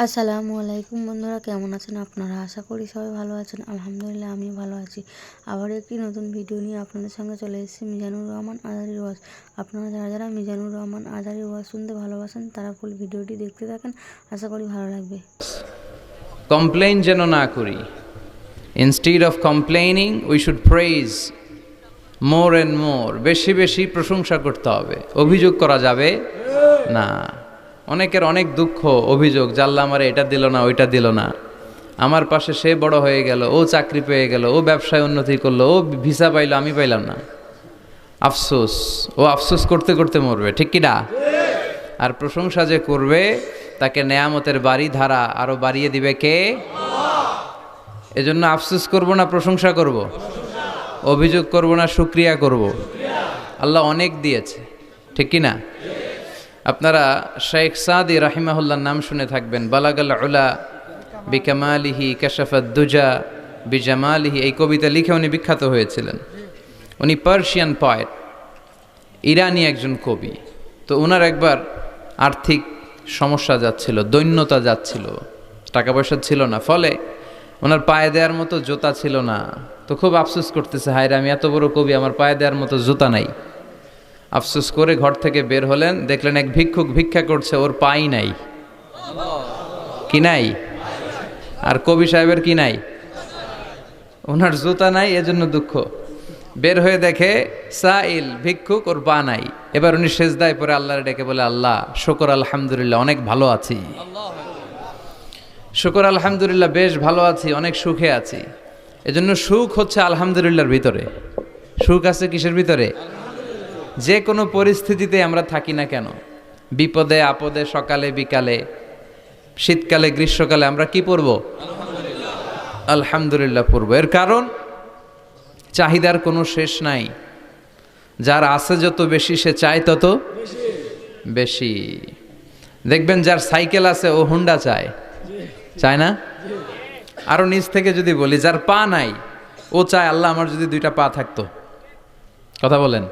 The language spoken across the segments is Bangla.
আসসালামু আলাইকুম বন্ধুরা, কেমন আছেন আপনারা? আশা করি সবাই ভালো আছেন। আলহামদুলিল্লাহ আমি ভালো আছি। আবার একটি নতুন ভিডিও নিয়ে আপনাদের সঙ্গে চলে এসেছি মিজানুর রহমান আজহারীর ওয়াজ। আপনারা যারা যারা মিজানুর রহমান আজহারীর ওয়াজ শুনতে ভালোবাসেন তারা ফুল ভিডিওটি দেখতে থাকেন, আশা করি ভালো লাগবে। কমপ্লেইন যেন না করি। Instead of complaining we should praise more and more. বেশি বেশি প্রশংসা করতে হবে, অভিযোগ করা যাবে না। অনেকের অনেক দুঃখ, অভিযোগ, জাল্লা আমারে এটা দিল না, ওইটা দিল না, আমার পাশে সে বড় হয়ে গেল, ও চাকরি পেয়ে গেল, ও ব্যবসায় উন্নতি করলো, ও ভিসা পাইলো, আমি পাইলাম না। আফসোস, ও আফসোস করতে করতে মরবে, ঠিক কি না? আর প্রশংসা যে করবে তাকে নেয়ামতের বাড়ি ধারা আরো বাড়িয়ে দিবে কে? এজন্য আফসোস করব না, প্রশংসা করব, অভিযোগ করব না, শুকরিয়া করব। আল্লাহ অনেক দিয়েছে, ঠিক কি না? আপনারা শেখ সাদি রাহিমাহুল্লাহর নাম শুনে থাকবেন। বালাগাল উলা বিকামালিহি কাশাফাদ দুজা বিজামালিহি, এই কবিতা লিখে উনি বিখ্যাত হয়েছিলেন। উনি পার্সিয়ান পয়েট, ইরানি একজন কবি। তো ওনার একবার আর্থিক সমস্যা যাচ্ছিল, দৈন্যতা যাচ্ছিল, টাকা পয়সা ছিল না, ফলে ওনার পায়ে দেওয়ার মতো জুতা ছিল না। তো খুব আফসোস করতেছে, হায়রে আমি এত বড় কবি, আমার পায়ে দেওয়ার মতো জুতা নাই। আফসোস করে ঘর থেকে বের হলেন, দেখলেন এক ভিক্ষুক ভিক্ষা করছে, ওর পাই নাই। কি নাই? আর কবি সাহেবের কি নাই? ওনার জুতা নাই, এজন্য দুঃখ। বের হয়ে দেখে সাইল ভিক্ষুক, ওর পা নাই। এবার উনি সেজদায় পরে আল্লাহর ডেকে বলে, আল্লাহ শুকর আলহামদুলিল্লাহ, অনেক ভালো আছি। শুকর আলহামদুলিল্লাহ, বেশ ভালো আছি, অনেক সুখে আছি। এজন্য সুখ হচ্ছে আলহামদুলিল্লাহর ভিতরে। সুখ আছে কিসের ভিতরে? যে কোনো পরিস্থিতিতে আমরা থাকি না কেন, বিপদে আপদে, সকালে বিকালে, শীতকালে গ্রীষ্মকালে, আমরা কি পড়ব? আলহামদুলিল্লাহ পড়ব। এর কারণ চাহিদার কোনো শেষ নাই। যার আছে যত বেশি, সে চায় তত বেশি। দেখবেন যার সাইকেল আছে ও হুন্ডা চায়, চায় না? আরো নিচ থেকে যদি বলি, যার পা নাই ও চায়, আল্লাহ আমার যদি দুইটা পা থাকতো। কথা বলেন।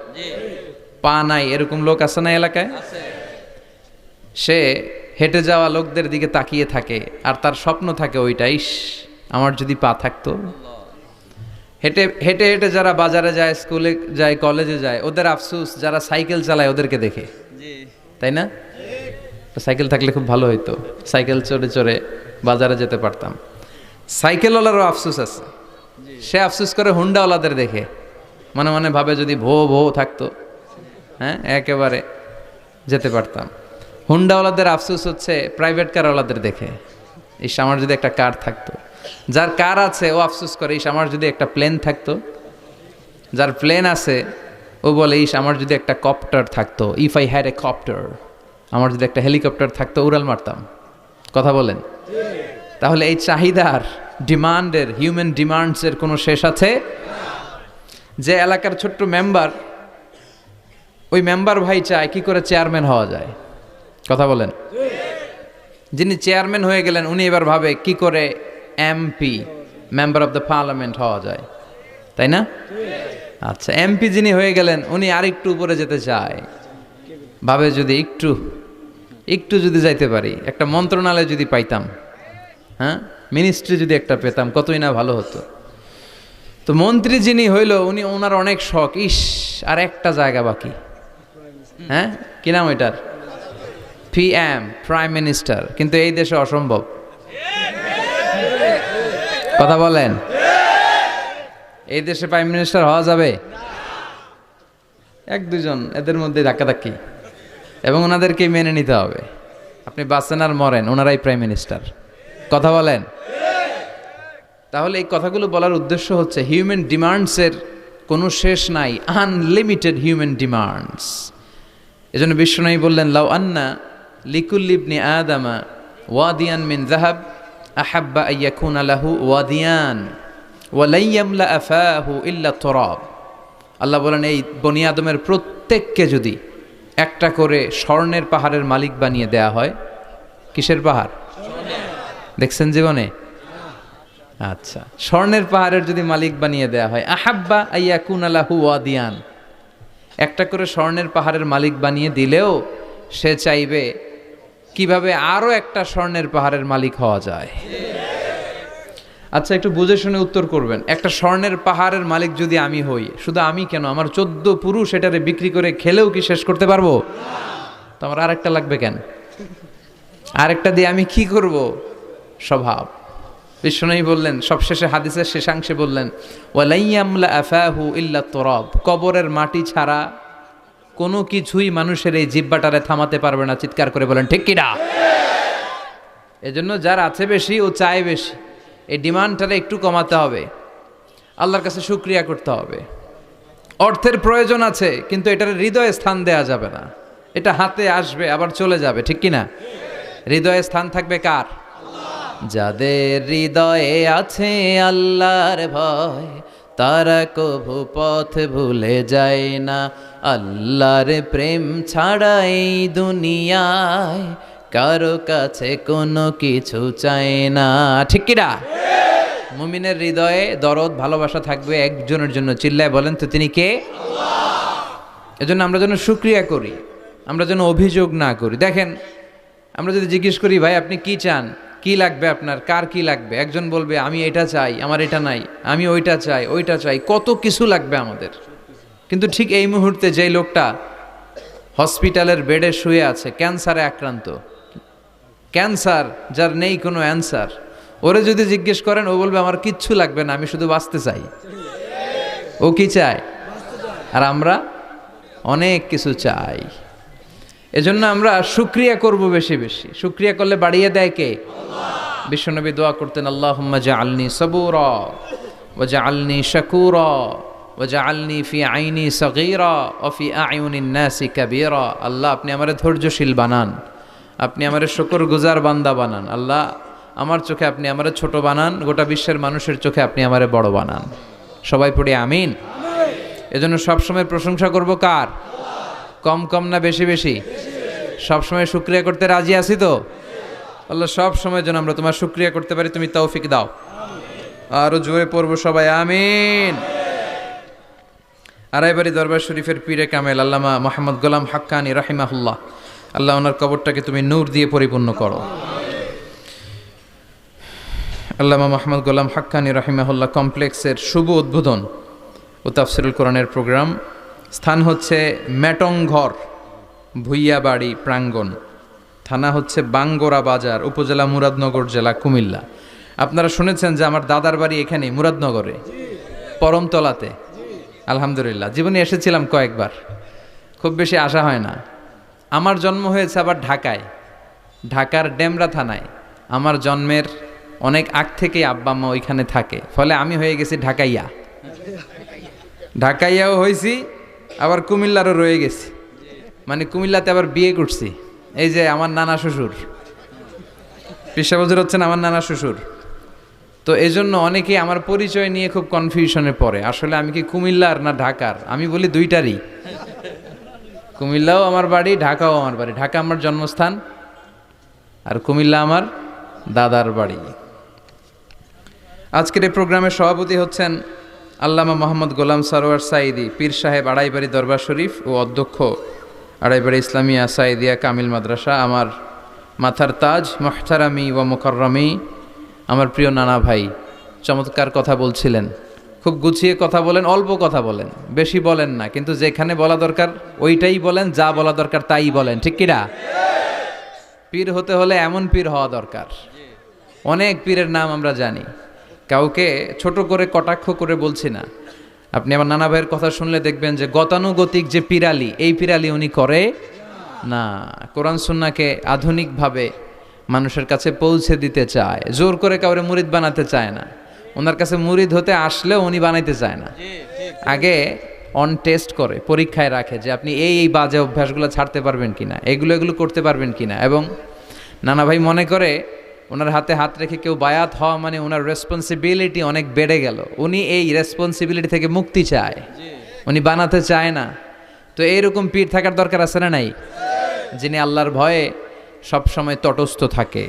পা নাই এরকম লোক আছে না এলাকায়? সে হেঁটে যাওয়া লোকদের দিকে তাকিয়ে থাকে, আর তার স্বপ্ন থাকে ওইটাই, আমার যদি পা থাকতো। হেঁটে হেঁটে হেঁটে যারা বাজারে যায়, স্কুলে যায়, কলেজে যায়, ওদের আফসোস যারা সাইকেল চালায় ওদেরকে দেখে, তাই না? সাইকেল থাকলে খুব ভালো হইতো, সাইকেল চড়ে চড়ে বাজারে যেতে পারতাম। সাইকেলওয়ালারও আফসোস আছে, সে আফসোস করে হুন্ডাওয়ালাদের দেখে, মনে মনে ভাবে যদি ভো ভো থাকতো, হ্যাঁ একেবারে যেতে পারতাম। হুন্ডাওয়ালাদের আফসোস হচ্ছে প্রাইভেট কারওয়ালাদের দেখে, ইস আমার যদি একটা কার থাকতো। যার কার আছে ও আফসোস করে, ইস আমার যদি একটা প্লেন থাকতো। যার প্লেন আছে ও বলে, ইস আমার যদি একটা কপ্টার থাকতো, if I had a copter, আমার যদি একটা হেলিকপ্টার থাকতো, উড়াল মারতাম। কথা বলেন। তাহলে এই চাহিদার, ডিমান্ডের, হিউম্যান ডিমান্ডসের কোনো শেষ আছে? যে এলাকার ছোট্ট মেম্বার, ওই মেম্বার ভাই চায় কি করে চেয়ারম্যান হওয়া যায়। কথা বলেন। যিনি চেয়ারম্যান হয়ে গেলেন উনি এবার ভাবে কি করে MP, member of the parliament হওয়া যায়, তাই না? আচ্ছা, এমপি যিনি হয়ে গেলেন উনি আর একটু উপরে যেতে চায়, ভাবে যদি একটু একটু যদি যাইতে পারি, একটা মন্ত্রণালয় যদি পাইতাম, হ্যাঁ মিনিস্ট্রি যদি একটা পেতাম, কতই না ভালো হতো। তো মন্ত্রী যিনি হইল উনি, ওনার অনেক শখ, ইস আর একটা জায়গা বাকি। হ্যাঁ কি নাম ওইটার? PM, prime minister. কিন্তু এই দেশে অসম্ভব। কথা বলেন। এই দেশে প্রাইম মিনিস্টার হওয়া যাবে? এক দুজন এদের মধ্যে ধাক্কাধাক্কি, এবং ওনাদেরকে মেনে নিতে হবে। আপনি বাঁচেন আর মরেন, ওনারাই প্রাইম মিনিস্টার। কথা বলেন। তাহলে এই কথাগুলো বলার উদ্দেশ্য হচ্ছে হিউম্যান ডিমান্ডসের কোনো শেষ নাই, আনলিমিটেড হিউম্যান ডিমান্ডস। এজন্য বিশ্বনবী বললেন, লাউ আন্না লিকুল্লি ইবনি আদামা ওয়াদিয়ান মিন যাহাব আহাব্বা আইয়াকুনা লাহু ওয়াদিয়ান ওয়া লা ইয়ামলা আফাহু ইল্লা তুরাব। আল্লাহ বলেন, এই বনি আদমের প্রত্যেককে যদি একটা করে স্বর্ণের পাহাড়ের মালিক বানিয়ে দেয়া হয়। কিসের পাহাড় দেখছেন জীবনে? আচ্ছা, স্বর্ণের পাহাড়ের যদি মালিক বানিয়ে দেয়া হয়, আহাব্বা আইয়াকুনা লাহু ওয়াদিয়ান, একটা করে স্বর্ণের পাহাড়ের মালিক বানিয়ে দিলেও সে চাইবে কিভাবে আরো একটা স্বর্ণের পাহাড়ের মালিক হওয়া যায়। আচ্ছা, একটু বুঝে শুনে উত্তর করবেন। একটা স্বর্ণের পাহাড়ের মালিক যদি আমি হই, শুধু আমি কেন, আমার 14 পুরুষ এটারে বিক্রি করে খেলেও কি শেষ করতে পারবো? তো আমার আরেকটা লাগবে কেন? আরেকটা দিয়ে আমি কি করব? স্বভাব। বিশ্বনবী বললেন, সবশেষে হাদিসের শেষাংশে বললেন, ওয়ালাইয়ামলা আফাহু ইল্লা তুরাব, কবরের মাটি ছাড়া কোনো কিছুই মানুষের এই জিহ্বাটারে থামাতে পারবে না। চিৎকার করে বলেন ঠিক কিনা? এজন্য যার আছে বেশি ও চায় বেশি, এই ডিমান্ডটারে একটু কমাতে হবে, আল্লাহর কাছে শুকরিয়া করতে হবে। অর্থের প্রয়োজন আছে, কিন্তু এটার হৃদয়ে স্থান দেয়া যাবে না। এটা হাতে আসবে আবার চলে যাবে, ঠিক কিনা? হৃদয়ে স্থান থাকবে কার? যাদের হৃদয়ে আছে আল্লাহর ভয়, তারা কভু পথ ভুলে যায় না। আল্লাহর প্রেম ছাড়া এই দুনিয়ায় কারো কাছে কোনো কিছু চায় না, ঠিক কিনা? মুমিনের হৃদয়ে দরদ ভালোবাসা থাকবে একজনের জন্য। চিল্লায় বলেন তো তিনি কে? এজন্য আমরা যেন শুকরিয়া করি, আমরা যেন অভিযোগ না করি। দেখেন, আমরা যদি জিজ্ঞেস করি, ভাই আপনি কি চান, কি লাগবে আপনার, কার কি লাগবে, একজন বলবে আমি এটা চাই, আমার এটা নাই, আমি ওইটা চাই, ওইটা চাই, কত কিছু লাগবে আমাদের। কিন্তু ঠিক এই মুহূর্তে যেই লোকটা হসপিটালের বেডে শুয়ে আছে, ক্যান্সারে আক্রান্ত, ক্যান্সার যার নেই কোনো অ্যান্সার, ওরে যদি জিজ্ঞেস করেন, ও বলবে আমার কিচ্ছু লাগবে না, আমি শুধু বাঁচতে চাই। ও কি চায়? আর আমরা অনেক কিছু চাই। এজন্য আমরা শুকরিয়া করব বেশি বেশি। শুকরিয়া করলে বাড়িয়ে দেয় কে? বিশ্বনবী দোয়া করতেন, আল্লাহুম্মা জাআলনি সাবুরা ওয়া জাআলনি শাকুরা ওয়া জাআলনি ফি আইনি সাগীরা ওয়া ফি আয়ুনিন নাসি কাবীরা। আল্লাহ আপনি আমারে ধৈর্যশীল বানান, আপনি আমারে শুকরগুজার বান্দা বানান। আল্লাহ আমার চোখে আপনি আমারে ছোট বানান, গোটা বিশ্বের মানুষের চোখে আপনি আমারে বড় বানান। সবাই পড়ি আমিন। এজন্য সবসময় প্রশংসা করব কার? কম কম না বেশি বেশি? সবসময় শুকরিয়া করতে রাজি আছি তো? আল্লাহ সব সময় যেন আমরা তোমার শুকরিয়া করতে পারি, তুমি তৌফিক দাও। আরো জোরে পড়বো সবাই আমিন। আড়াইবাড়ি দরবার শরীফের পীরে কামেল আল্লামা মোহাম্মদ গোলাম হাক্কানি রাহিমাহুল্লাহ, আল্লাহ ওনার কবরটাকে তুমি নূর দিয়ে পরিপূর্ণ করো। আল্লামা মোহাম্মদ গোলাম হাক্কানি রাহিমাহুল্লাহ কমপ্লেক্সের শুভ উদ্বোধন ও তাফসিরুল কোরআনের প্রোগ্রাম। স্থান হচ্ছে মেটংঘর ভুইয়াবাড়ি প্রাঙ্গণ, থানা হচ্ছে বাঙ্গোরা বাজার, উপজেলা মুরাদনগর, জেলা কুমিল্লা। আপনারা শুনেছেন যে আমার দাদার বাড়ি এখানে মুরাদনগরে পরমতলাতে। আলহামদুলিল্লাহ, জীবনে এসেছিলাম কয়েকবার, খুব বেশি আসা হয় না। আমার জন্ম হয়েছে আবার ঢাকায়, ঢাকার ডেমরা থানায়। আমার জন্মের অনেক আগ থেকেই আব্বা আম্মা ওইখানে থাকে, ফলে আমি হয়ে গেছি ঢাকাইয়া। ঢাকাইয়াও হয়েছি, আবার কুমিল্লারও রয়ে গেছি, মানে কুমিল্লাতে আবার বিয়ে করছি। এই যে আমার নানা শ্বশুর, পেশাবজুর হচ্ছেন আমার নানা শ্বশুর। তো এই জন্য অনেকেই আমার পরিচয় নিয়ে খুব কনফিউশনে পড়ে, আসলে আমি কি কুমিল্লার না ঢাকার। আমি বলি দুইটারই, কুমিল্লাও আমার বাড়ি, ঢাকাও আমার বাড়ি। ঢাকা আমার জন্মস্থান, আর কুমিল্লা আমার দাদার বাড়ি। আজকের এই প্রোগ্রামের সভাপতি হচ্ছেন আল্লামা মোহাম্মদ গোলাম সারোয়ার সাঈদী, পীর সাহেব আড়াইবাড়ি দরবার শরীফ ও অধ্যক্ষ আড়াইবাড়ি ইসলামিয়া সাঈদিয়া কামিল মাদ্রাসা। আমার মাথার তাজ, মুহতারামি ওয়া মুকাররমি, আমার প্রিয় নানা ভাই চমৎকার কথা বলছিলেন, খুব গুছিয়ে কথা বলেন, অল্প কথা বলেন, বেশি বলেন না, কিন্তু যেখানে বলা দরকার ওইটাই বলেন, যা বলা দরকার তাই বলেন, ঠিক কিনা? পীর হতে হলে এমন পীর হওয়া দরকার। অনেক পীরের নাম আমরা জানি, কাউকে ছোট করে কটাক্ষ করে বলছি না। আপনি আমার নানা ভাইয়ের কথা শুনলে দেখবেন যে গতানুগতিক যে পিরালি, এই পিরালি উনি করে না। কোরআন সুন্নাহকে আধুনিকভাবে মানুষের কাছে পৌঁছে দিতে চায়, জোর করে কাউরে মুরিদ বানাতে চায় না। ওনার কাছে মুরিদ হতে আসলেও উনি বানাইতে চায় না, আগে অন টেস্ট করে, পরীক্ষায় রাখে যে আপনি এই বাজে অভ্যাসগুলো ছাড়তে পারবেন কিনা, এগুলো করতে পারবেন কিনা। এবং নানা ভাই মনে করে ওনার হাতে হাত রেখে কেউ বায়াত হওয়া মানে ওনার রেসপন্সিবিলিটি অনেক বেড়ে গেল। উনি এই রেসপন্সিবিলিটি থেকে মুক্তি চায়, উনি বানাতে চায় না। তো এইরকম পীর থাকার দরকার আছে না নাই? যিনি আল্লাহর ভয়ে সব সময় তটস্থ থাকে।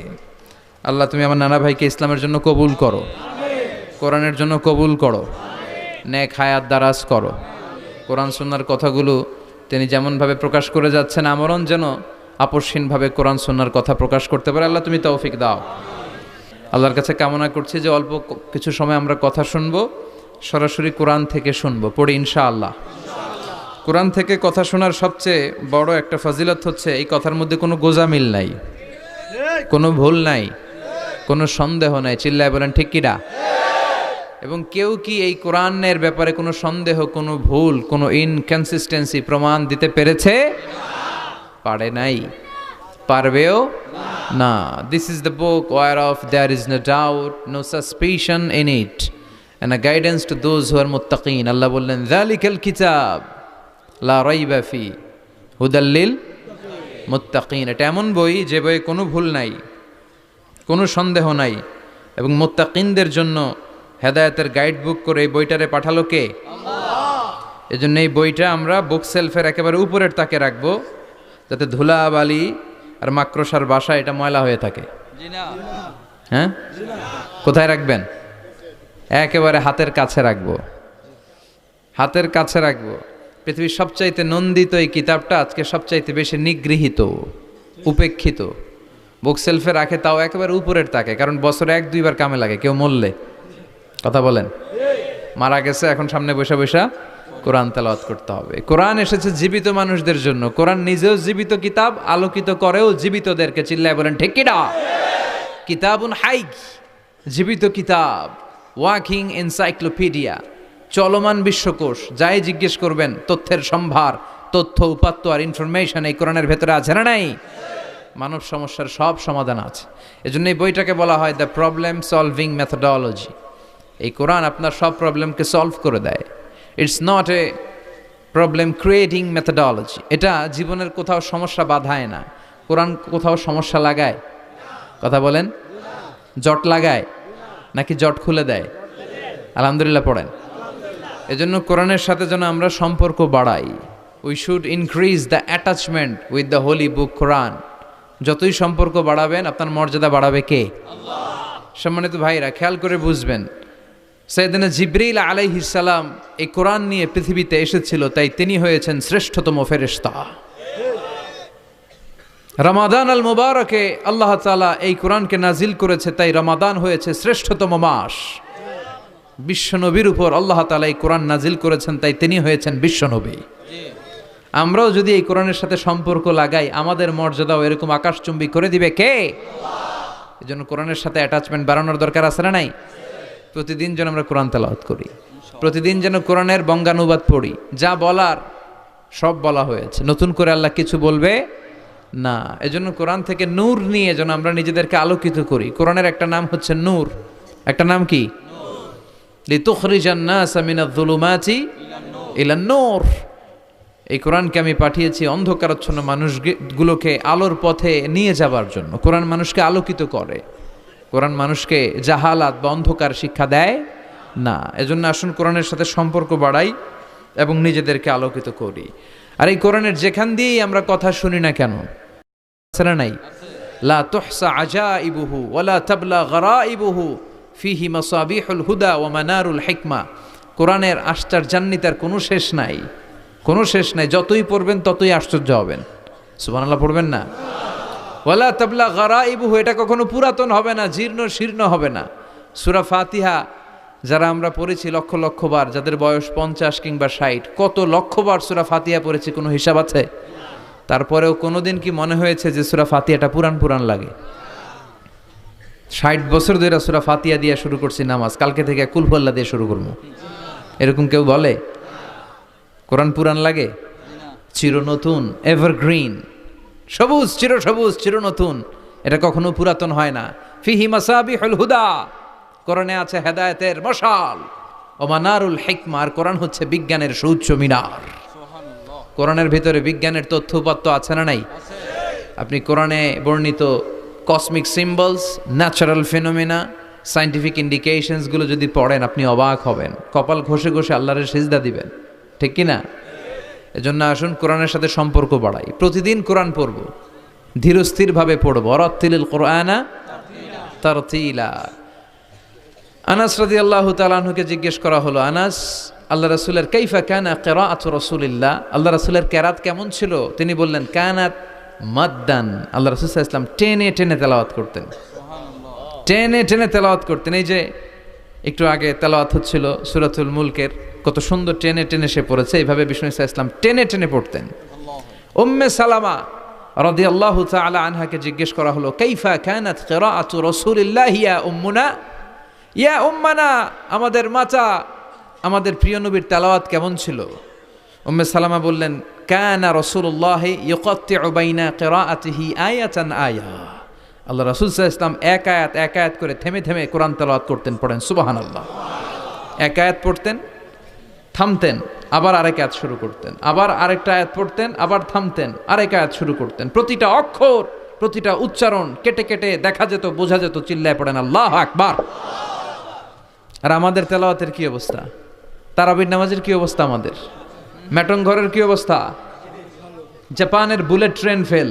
আল্লাহ তুমি আমার নানা ভাইকে ইসলামের জন্য কবুল করো, কোরআনের জন্য কবুল করো, নেক হায়াত দারাজ করো। কোরআন সুন্নাহর কথাগুলো তিনি যেমনভাবে প্রকাশ করে যাচ্ছেন, আমরণ যেন আপসহীনভাবে কোরআন সুন্নাহর কথা প্রকাশ করতে পারে। আল্লাহ তুমি তৌফিক দাও। আল্লাহর কাছে কামনা করছি যে অল্প কিছু সময় আমরা কথা শুনবো, সরাসরি কোরআন থেকে শুনবো, পড়ি ইনশাআল্লাহ। কোরআন থেকে কথা শোনার সবচেয়ে বড় একটা ফজিলত হচ্ছে এই কথার মধ্যে কোনো গোজামিল নাই, কোনো ভুল নাই, কোনো সন্দেহ নাই। চিল্লায় বলেন ঠিক কিনা? এবং কেউ কি এই কোরআনের ব্যাপারে কোনো সন্দেহ, কোনো ভুল, কোনো ইনকনসিস্টেন্সি প্রমাণ দিতে পেরেছে? পারে নাই, পারবেও না। This is the book whereof there is no doubt, no suspicion in it, and a guidance to those who are মুত্তাকিন। আল্লাহ বললেন যালিকাল কিতাব লা রাইবা ফি হুদাল লিল মুত্তাকিন। এটা এমন বই যে বইয়ে কোনো ভুল নাই, কোনো সন্দেহ নাই, এবং মুত্তাকিনদের জন্য হেদায়েতের গাইড বুক করে এই বইটারে পাঠালো কে? আল্লাহ। এজন্য এই বইটা আমরা বুক সেলফের একেবারে উপরের তাকে রাখবো, যাতে ধুলা বালি আর মাকড়সার বাসা এটা ময়লা হয়ে থাকে। হ্যাঁ, কোথায় রাখবেন? একেবারে হাতের কাছে রাখবো, হাতের কাছে রাখবো। পৃথিবীর সবচাইতে নন্দিত এই কিতাবটা আজকে সবচাইতে বেশি নিগৃহীত, উপেক্ষিত। বুক সেলফে রাখে, তাও একেবারে উপরের তাকে, কারণ বছরে 1-2 বার কামে লাগে। কেউ মরলে, কথা বলেন, মারা গেছে, এখন সামনে বসে বসে কোরআন তেলাওয়াত করতে হবে। কোরআন এসেছে জীবিত মানুষদের জন্য। কোরআন নিজেও জীবিত কিতাব, আলোকিত করেও জীবিতদেরকে। চিল্লায় বলেন ঠিক কিনা? কিতাবুন হাই, জীবিত কিতাব, ওয়াকিং এনসাইক্লোপিডিয়া, চলমান বিশ্বকোষ। যাই জিজ্ঞেস করবেন তথ্যের সম্ভার, তথ্য উপাত্ত আর ইনফরমেশন এই কোরআনের ভেতরে আছে না নাই? মানব সমস্যার সব সমাধান আছে। এজন্য এই বইটাকে বলা হয় দ্য প্রবলেম সলভিং মেথোডোলজি। এই কোরআন আপনার সব প্রবলেমকে সলভ করে দেয়। It's not a problem creating methodology. এটা জীবনের কোথাও সমস্যা বাধায় না। কোরআন কোথাও সমস্যা লাগায়? কথা বলেন, জট লাগায় নাকি জট খুলে দেয়? আলহামদুলিল্লাহ পড়েন। এজন্য কোরআনের সাথে যেন আমরা সম্পর্ক বাড়াই। We should increase the attachment with the holy book Quran. যতই সম্পর্ক বাড়াবেন আপনার মর্যাদা বাড়াবে কে? আল্লাহ। সম্মানিত ভাইরা, খেয়াল করে বুঝবেন, সাইয়েদনা জিবরিল আলাইহিস সালাম এই কোরআন নিয়ে পৃথিবীতে এসেছিল, তাই তিনি হয়েছেন শ্রেষ্ঠতম ফেরেশতা। রমাদান আল মুবারকে আল্লাহ তাআলা এই কোরআনকে নাজিল করেছে, তাই রমাদান হয়েছে শ্রেষ্ঠতম মাস। বিশ্বনবীর উপর আল্লাহ তাআলা এই কোরআন নাজিল করেছেন, তাই তিনি হয়েছেন বিশ্বনবী। আমরাও যদি এই কোরআনের সাথে সম্পর্ক লাগাই, আমাদের মর্যাদাও এরকম আকাশচুম্বী করে দিবে কে? আল্লাহ। এজন্য কোরআনের সাথে অ্যাটাচমেন্ট বাড়ানোর দরকার আছে না নাই? প্রতিদিন যেন আমরা কোরআন তেলাওয়াত করি, প্রতিদিন যেন কোরআনের বঙ্গানুবাদ পড়ি। যা বলার সব বলা হয়েছে, নতুন করে আল্লাহ কিছু বলবে না। এজন্য কোরআন থেকে নূর নিয়ে যেন আমরা নিজেদেরকে আলোকিত করি। কোরআনের একটা নাম হচ্ছে নূর, একটা নাম কি? লিতুখরিজান নাসা মিনাজ যুলুমাতি ইলান নূর। এই কোরআনকে আমি পাঠিয়েছি অন্ধকারাচ্ছন্ন মানুষগুলোকে আলোর পথে নিয়ে যাবার জন্য। কোরআন মানুষকে আলোকিত করে, কোরআন মানুষকে জাহালাত বা অন্ধকার শিক্ষা দেয় না। এজন্য আসুন কোরআনের সাথে সম্পর্ক বাড়াই এবং নিজেদেরকে আলোকিত করি। আর এই কোরআনের যেখান দিয়েই আমরা কথা শুনি না কেন, আছে না নাই? লা তুহসা আজাইবুহু ওয়ালা তাবলা গরাইবুহু ফিহি মাসাবিহুল হুদা ওয়া মানারুল হিকমা। কোরআনের আশ্চর্যান্বিতার কোনো শেষ নাই, কোনো শেষ নাই। যতই পড়বেন ততই আশ্চর্য হবেন। সুবহানাল্লাহ পড়বেন না? ওয়ালা তাবলা গরাইবুহু, এটা কখনো পুরাতন হবে না, জীর্ণ শীর্ণ হবে না। সূরা ফাতিহা যারা আমরা পড়েছি লক্ষ লক্ষ বার, যাদের বয়স 50 কিংবা 60, কত লক্ষ বার সূরা ফাতিহা পড়েছি, কোনো হিসাব আছে? তারপরেও কোনোদিন কি মনে হয়েছে যে সূরা ফাতিহাটা পুরান পুরান লাগে? 60 বছর ধরে সূরা ফাতিহা দিয়ে শুরু করছি নামাজ, কালকে থেকে কুল হুয়াল্লাহ দিয়ে শুরু করবো, এরকম কেউ বলে? কোরআন পুরান লাগে? চির নতুন, এভারগ্রিন, সবুজ, চির সবুজ, চির নতুন। এটা কখনো পুরাতন হয় না। ফিহি মাসাবিহুল হুদা, কোরআনে আছে হেদায়েতের মশাল। ও মানারুল হিকমা, আর কোরআন হচ্ছে বিজ্ঞানের সুউচ্চ মিনার। কোরআনের ভিতরে বিজ্ঞানের তথ্য উপাত্ত আছে না নাই? আপনি কোরআনে বর্ণিত cosmic symbols, natural phenomena, scientific ইন্ডিকেশনসগুলো যদি পড়েন আপনি অবাক হবেন, কপাল ঘষে ঘষে আল্লাহরের সিজদা দিবেন, ঠিক কি না? এজন্য আসুন কোরআনের সাথে সম্পর্ক বাড়াই। প্রতিদিন কোরআন পড়ব, ধীরস্থিরভাবে পড়ব। ওয়ারাত্তিলিল কোরআনা তারতিলা। আনাস রাদিয়াল্লাহু তাআলা আনহুকে জিজ্ঞেস করা হলো, আনাস, আল্লাহ রাসূলের কাইফা কানা কিরাআতু রাসূলিল্লাহ, আল্লাহ রাসূলের কিরাত কেমন ছিল? তিনি বললেন, কানাত মাদ্দান। আল্লাহ রাসূল সাল্লাল্লাহু আলাইহি ওয়াসাল্লাম টেনে টেনে তেলাওয়াত করতেন, টেনে টেনে তেলাওয়াত করতেন। এই যে একটু আগে তেলাওয়াত হচ্ছিল সূরাতুল মুলকের, কত সুন্দর টেনে টেনে সে পড়েছে। এইভাবে বিষ্ণু সাল্লাল্লাহু আলাইহি ওয়াসাল্লাম টেনে টেনে পড়তেন। উম্মে সালামা রাদিয়াল্লাহু তাআলা আনহাকে জিজ্ঞেস করা হলো, কাইফা কানাত কিরাআতু রাসূলিল্লাহ ইয়া উম্মুনা, ইয়া উম্মানা, আমাদের মাতা, আমাদের প্রিয় নবীর তেলাওয়াত কেমন ছিল? উম্মে সালামা বললেন, কানা রাসূলুল্লাহ ইউকাত্তিউ বাইনা কিরাআতিহি আয়াতান আয়া। আল্লাহ রাসূল সাল্লাল্লাহু আলাইহি ওয়াসাল্লাম এক আয়াত করে থেমে থেমে কোরআন তেলাওয়াত করতেন। পড়েন সুবহানাল্লাহ। এক আয়াত পড়তেন, থামতেন, আবার আরেক আয়াত শুরু করতেন, আবার আরেকটা আয়াত পড়তেন, আবার থামতেন, আরেক আয়াত শুরু করতেন। প্রতিটা অক্ষর, প্রতিটা উচ্চারণ কেটে কেটে দেখা যেত, বোঝা যেত। চিল্লায় পড়েন আল্লাহু আকবার। আর আমাদের তেলাওয়াতের কি অবস্থা? তারাবির নামাজের কি অবস্থা? আমাদের ম্যাটন ঘরের কি অবস্থা? জাপানের বুলেট ট্রেন ফেল,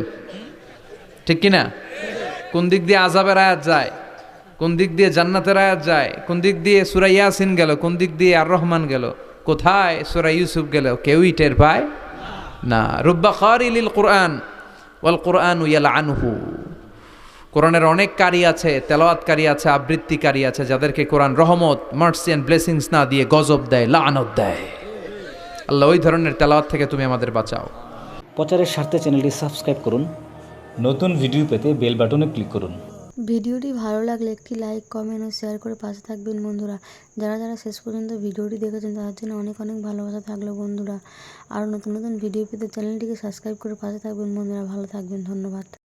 ঠিক কিনা? কোন দিক দিয়ে আযাবের আয়াত যায়, কোন দিক দিয়ে জান্নাতের আয়াত যায়, কোন দিক দিয়ে সূরা ইয়াসিন গেল, কোন দিক দিয়ে আর রহমান গেল, কোথায় সূরা ইউসুফ গেল, কেউই টের পায় না। রুব্বা কারিলিল কুরআন ওয়াল কুরআনু ইয়ালআনহু। কোরআনের অনেক কারি আছে, তেলাওয়াতকারী আছে, আবৃত্তিকারী আছে, যাদেরকে কোরআন রহমত, মার্সি এন্ড ব্লেসিংস না দিয়ে গজব দেয়, লাআনত দেয়। আল্লাহ ওই ধরনের তেলাওয়াত থেকে তুমি আমাদের বাঁচাও। প্রচারের স্বার্থে চ্যানেলটি সাবস্ক্রাইব করুন। নতুন ভিডিও পেতে বেল বাটনে ক্লিক করুন। ভিডিওটি ভালো লাগলে একটি লাইক, কমেন্ট ও শেয়ার করে পাশে থাকবেন বন্ধুরা। যারা যারা শেষ পর্যন্ত ভিডিওটি দেখেছেন তাদের জন্য অনেক অনেক ভালোবাসা থাকলো বন্ধুরা। আরও নতুন নতুন ভিডিও পেতে চ্যানেলটিকে সাবস্ক্রাইব করে পাশে থাকবেন বন্ধুরা। ভালো থাকবেন, ধন্যবাদ।